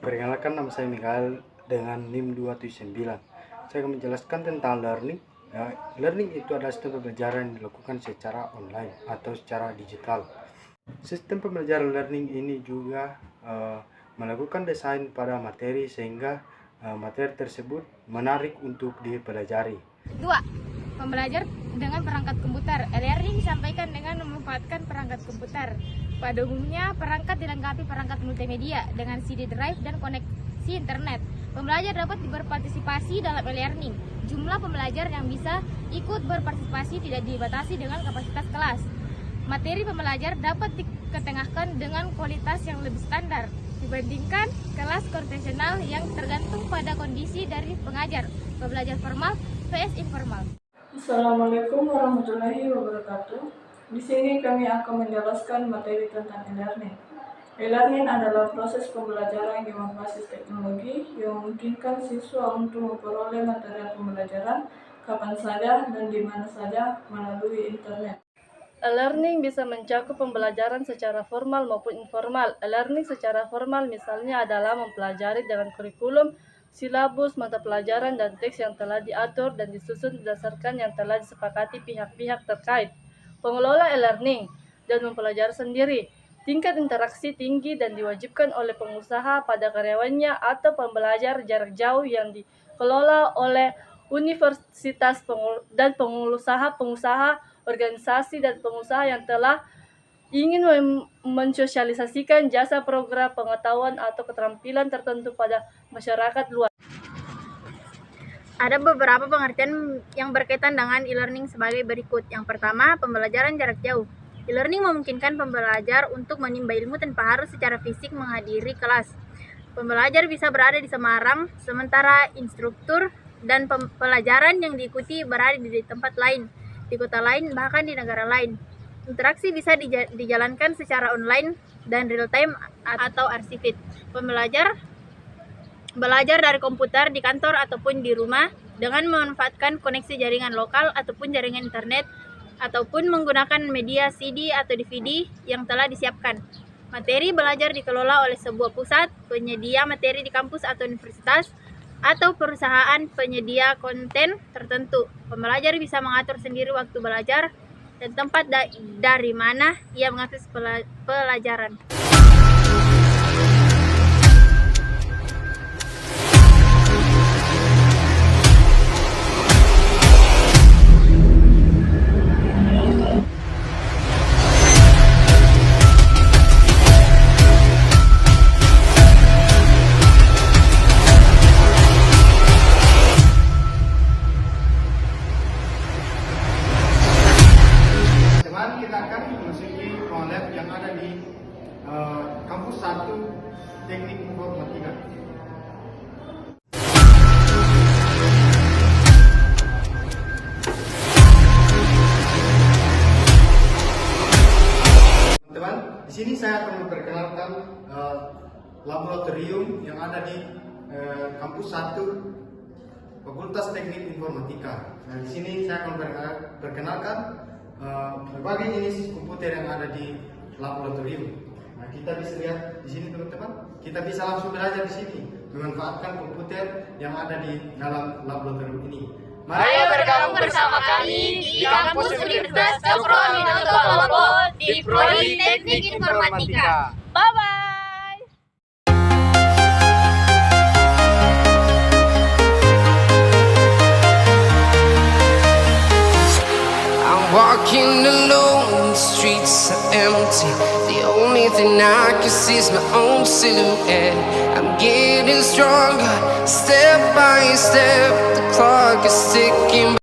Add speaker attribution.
Speaker 1: Perkenalkan, nama saya Mikael dengan NIM 279. Saya akan menjelaskan tentang learning. Learning itu adalah sistem pembelajaran yang dilakukan secara online atau secara digital. Sistem pembelajaran learning ini juga melakukan desain pada materi sehingga materi tersebut menarik untuk dipelajari.
Speaker 2: 2. Pembelajar dengan perangkat komputer. E-learning disampaikan dengan memanfaatkan perangkat komputer. Pada umumnya, perangkat dilengkapi perangkat multimedia dengan CD drive dan koneksi internet. Pembelajar dapat berpartisipasi dalam e-learning. Jumlah pembelajar yang bisa ikut berpartisipasi tidak dibatasi dengan kapasitas kelas. Materi pembelajar dapat diketengahkan dengan kualitas yang lebih standar dibandingkan kelas konvensional yang tergantung pada kondisi dari pengajar. Pembelajar formal vs informal.
Speaker 3: Assalamualaikum warahmatullahi wabarakatuh. Di sini kami akan menjelaskan materi tentang e-learning. E-learning adalah proses pembelajaran yang berbasis teknologi yang memungkinkan siswa untuk memperoleh material pembelajaran kapan saja dan di mana saja melalui internet.
Speaker 4: E-learning bisa mencakup pembelajaran secara formal maupun informal. E-learning secara formal misalnya adalah mempelajari dengan kurikulum, silabus, mata pelajaran, dan teks yang telah diatur dan disusun berdasarkan yang telah disepakati pihak-pihak terkait. Pengelola e-learning dan mempelajari sendiri. Tingkat interaksi tinggi dan diwajibkan oleh pengusaha pada karyawannya atau pembelajar jarak jauh yang dikelola oleh universitas dan pengusaha, organisasi dan pengusaha yang telah ingin mensosialisasikan jasa program pengetahuan atau keterampilan tertentu pada masyarakat luas.
Speaker 2: Ada beberapa pengertian yang berkaitan dengan e-learning sebagai berikut. Yang pertama, pembelajaran jarak jauh. E-learning memungkinkan pembelajar untuk menimba ilmu tanpa harus secara fisik menghadiri kelas. Pembelajar bisa berada di Semarang, sementara instruktur dan pelajaran yang diikuti berada di tempat lain, di kota lain, bahkan di negara lain. Interaksi bisa dijalankan secara online dan real time atau arsipit. Pembelajar belajar dari komputer di kantor ataupun di rumah dengan memanfaatkan koneksi jaringan lokal ataupun jaringan internet ataupun menggunakan media CD atau DVD yang telah disiapkan. Materi belajar dikelola oleh sebuah pusat penyedia materi di kampus atau universitas atau perusahaan penyedia konten tertentu. Pembelajar bisa mengatur sendiri waktu belajar dan tempat dari mana ia mengakses pelajaran.
Speaker 1: Kita akan memasuki lab yang ada di kampus 1 Teknik Informatika. Teman-teman, di sini saya akan memperkenalkan laboratorium yang ada di kampus 1 Fakultas Teknik Informatika. Nah, di sini saya akan perkenalkan berbagai jenis komputer yang ada di laboratorium. Nah, kita bisa lihat di sini teman-teman. Kita bisa langsung belajar di sini memanfaatkan komputer yang ada di dalam laboratorium ini.
Speaker 2: Ayo bergabung bersama kami di kampus Universitas Cokro Aminoto Kolombo di Prodi Teknik Informatika. Bye-bye.
Speaker 5: Walking alone, the streets are empty. The only thing I can see is my own silhouette. I'm getting stronger, step by step. The clock is ticking.